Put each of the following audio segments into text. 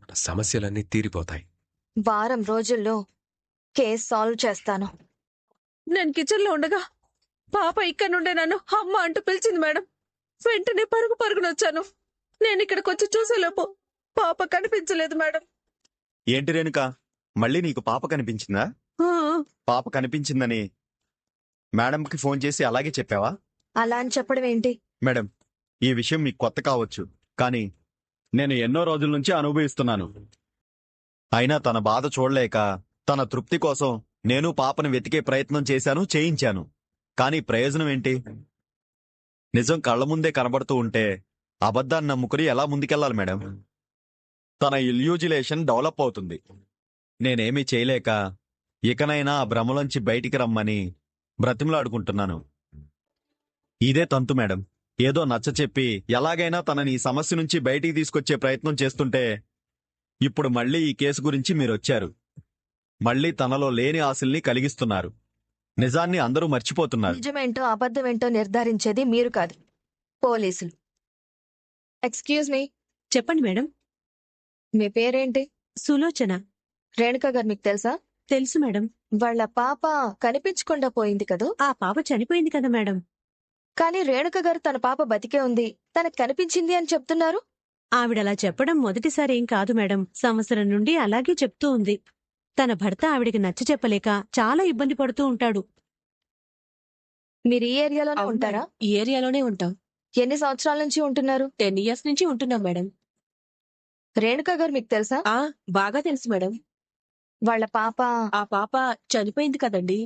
మన సమస్యలన్నీ తీరిపోతాయి. వారం రోజుల్లో కేస్ సాల్వ్ చేస్తాను. నేను కిచెన్ లో ఉండగా పాప ఇక్కడ నుండే నన్ను అమ్మ అంటూ పిలిచింది మేడం. వెంటనే పరుగునొచ్చాను. నేను ఇక్కడికి వచ్చి చూసేలోపు పాప కనిపించలేదు మేడం. ఏంటి రేణుక, మళ్ళీ నీకు పాప కనిపించిందా? పాప కనిపించిందని మేడంకి ఫోన్ చేసి అలాగే చెప్పావా? అలా అని చెప్పడం ఏంటి? మేడం, ఈ విషయం మీకు కొత్త కావచ్చు, కానీ నేను ఎన్నో రోజుల నుంచి అనుభవిస్తున్నాను. అయినా తన బాధ చూడలేక తన తృప్తి కోసం నేను పాపను వెతికే ప్రయత్నం చేశాను, చేయించాను. కానీ ప్రయోజనం ఏంటి? నిజం కళ్ల ముందే కనబడుతూ ఉంటే అబద్ధాన్ని నమ్ముకుని ఎలా ముందుకెళ్లాలి మేడం? తన ఇల్యూజిలేషన్ డెవలప్ అవుతుంది. నేనేమీ చేయలేక ఇకనైనా ఆ భ్రమలోంచి బయటికి రమ్మని బ్రతిమలాడుకుంటున్నాను. ఇదే తంతు మేడం. ఏదో నచ్చచెప్పి ఎలాగైనా తనని ఈ సమస్య నుంచి బయటికి తీసుకొచ్చే ప్రయత్నం చేస్తుంటే ఇప్పుడు మళ్ళీ ఈ కేసు గురించి మీరొచ్చారు. మళ్ళీ తనలో లేని ఆశల్ని కలిగిస్తున్నారు. నిజాన్ని అందరూ మర్చిపోతున్నారు. నిజమేంటో అబద్ధమేంటో నిర్ధారించేది మీరు కాదు, పోలీసులు. Excuse me. చెప్పండి మేడం. మీ పేరేంటి? సులోచన. రేణుక గారు మీకు తెలుసా? తెలుసు మేడం. వాళ్ళ పాప కనిపించకుండా పోయింది కదూ? ఆ పాప చనిపోయింది కదా మేడం. కానీ రేణుక గారు తన పాప బతికే ఉంది, తనకు కనిపించింది అని చెప్తున్నారు. ఆవిడలా చెప్పడం మొదటిసారి ఏం కాదు మేడం. సంవత్సరం నుండి అలాగే చెప్తూ ఉంది. తన భర్త ఆవిడికి నచ్చ చెప్పలేక చాలా ఇబ్బంది పడుతూ ఉంటాడు. మీరు ఈ ఏరియాలోనే ఉంటారా? ఈ ఏరియాలోనే ఉంటాం. ఎన్ని సంవత్సరాల నుంచి ఉంటున్నారు? 10 years నుంచి ఉంటున్నాం మేడం. రేణుక గారు మీకు తెలుసా? బాగా తెలుసు మేడం. వాళ్ళ పాప ఆ పాప చనిపోయింది కదండి.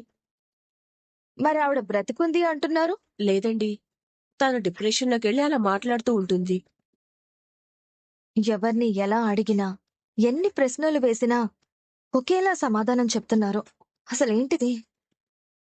మరి ఆవిడ బ్రతికుంది అంటున్నారు. లేదండి, తను డిప్రెషన్లోకి వెళ్ళి అలా మాట్లాడుతూ ఉంటుంది. ఎవరిని ఎలా అడిగినా, ఎన్ని ప్రశ్నలు వేసినా ఒకేలా సమాధానం చెప్తున్నారు. అసలేంటిది?